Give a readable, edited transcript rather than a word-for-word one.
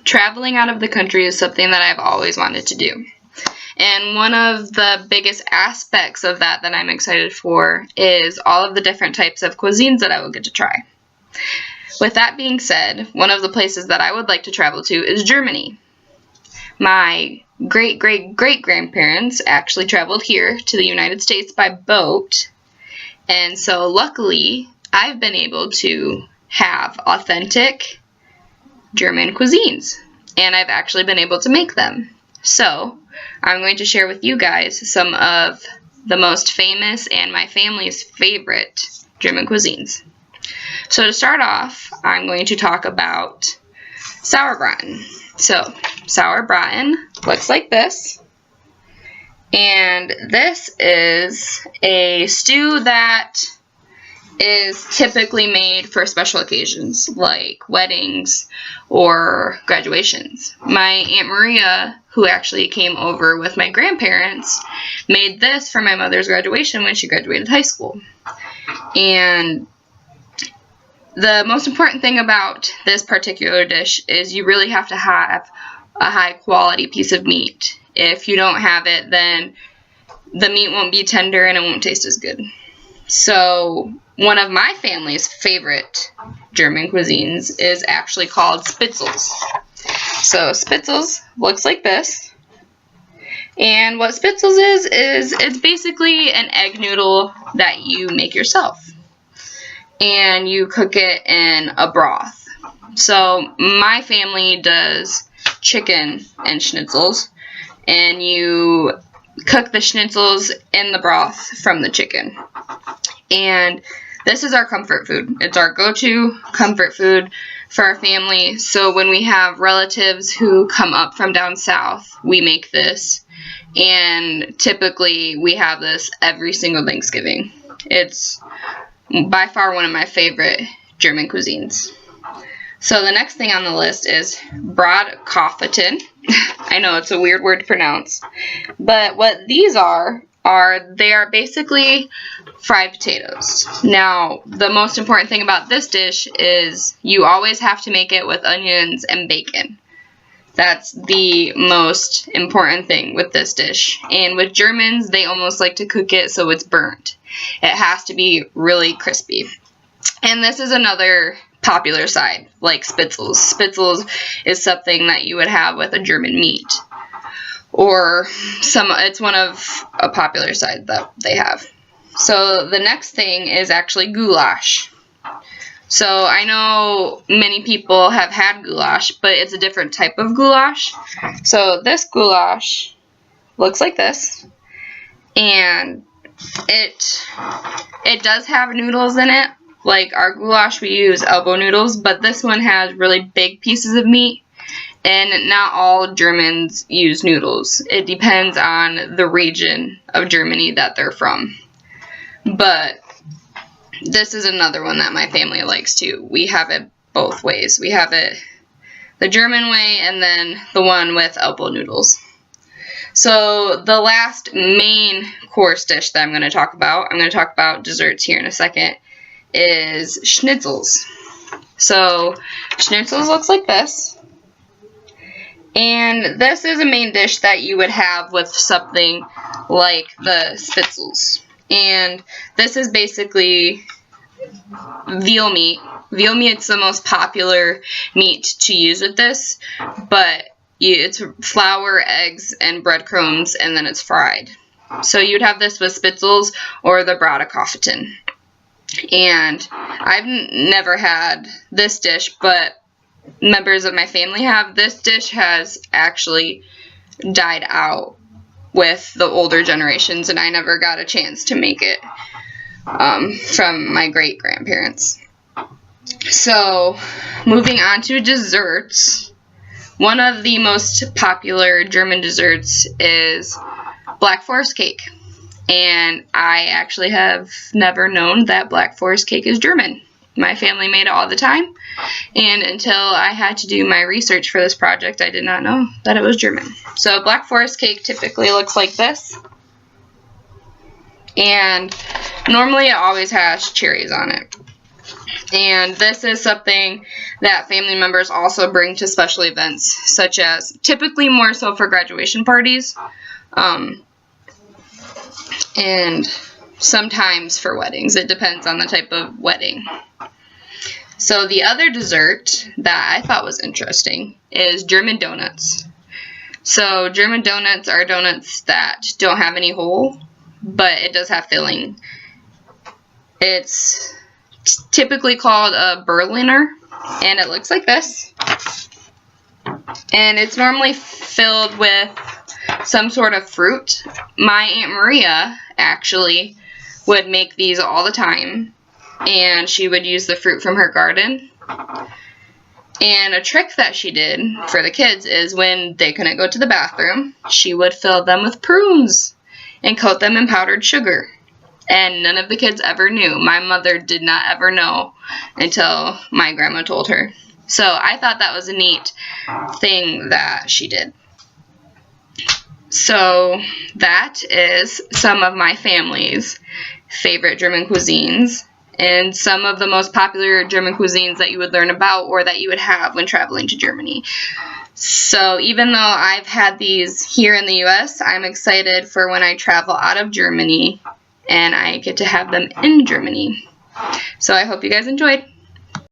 traveling out of the country is something that I've always wanted to do. And one of the biggest aspects of that I'm excited for is all of the different types of cuisines that I will get to try. With that being said, one of the places that I would like to travel to is Germany. My great-great-great-grandparents actually traveled here to the United States by boat, and so luckily I've been able to have authentic German cuisines, and I've actually been able to make them. So I'm going to share with you guys some of the most famous and my family's favorite German cuisines. So to start off, I'm going to talk about sauerbraten. So sauerbraten looks like this, and this is a stew that is typically made for special occasions like weddings or graduations. My Aunt Maria, who actually came over with my grandparents, made this for my mother's graduation when she graduated high school. And the most important thing about this particular dish is you really have to have a high quality piece of meat. If you don't have it, then the meat won't be tender and it won't taste as good. So one of my family's favorite German cuisines is actually called Spitzels. So Spitzels looks like this. And what Spitzels is it's basically an egg noodle that you make yourself. And you cook it in a broth. So my family does chicken and schnitzels, and you cook the schnitzels in the broth from the chicken. And this is our comfort food. It's our go-to comfort food for our family. So when we have relatives who come up from down south, we make this. And typically we have this every single Thanksgiving. It's by far one of my favorite German cuisines. So the next thing on the list is Bratkartoffeln. I know it's a weird word to pronounce, but what these are they are basically fried potatoes. Now, the most important thing about this dish is you always have to make it with onions and bacon. That's the most important thing with this dish. And with Germans, they almost like to cook it so it's burnt. It has to be really crispy. And this is another popular side, like Spitzels. Spitzels is something that you would have with a German meat. Or it's one of a popular side that they have. So the next thing is actually goulash. So I know many people have had goulash, but it's a different type of goulash. So this goulash looks like this, and it does have noodles in it. Like our goulash, we use elbow noodles, but this one has really big pieces of meat. And not all Germans use noodles. It depends on the region of Germany that they're from. But this is another one that my family likes too. We have it both ways. We have it the German way and then the one with elbow noodles. So the last main course dish that I'm going to talk about desserts here in a second, is schnitzels. So schnitzels looks like this. And this is a main dish that you would have with something like the Spitzels. And this is basically veal meat. Veal meat's the most popular meat to use with this, but it's flour, eggs, and breadcrumbs, and then it's fried. So you'd have this with Spitzels or the Bratkartoffeln. And I've never had this dish, but members of my family have. This dish has actually died out with the older generations, and I never got a chance to make it from my great-grandparents. So, moving on to desserts, one of the most popular German desserts is Black Forest cake. And I actually have never known that Black Forest cake is German. My family made it all the time, and until I had to do my research for this project, I did not know that it was German. So Black Forest cake typically looks like this, and normally it always has cherries on it. And this is something that family members also bring to special events, such as typically more so for graduation parties, and sometimes for weddings. It depends on the type of wedding. So the other dessert that I thought was interesting is German donuts. So German donuts are donuts that don't have any hole, but it does have filling. It's typically called a Berliner, and it looks like this. And it's normally filled with some sort of fruit. My Aunt Maria actually would make these all the time, and she would use the fruit from her garden. And a trick that she did for the kids is when they couldn't go to the bathroom, she would fill them with prunes and coat them in powdered sugar. And none of the kids ever knew. My mother did not ever know until my grandma told her. So I thought that was a neat thing that she did. So that is some of my family's favorite German cuisines, and some of the most popular German cuisines that you would learn about or that you would have when traveling to Germany. So even though I've had these here in the U.S., I'm excited for when I travel out of Germany and I get to have them in Germany. So I hope you guys enjoyed.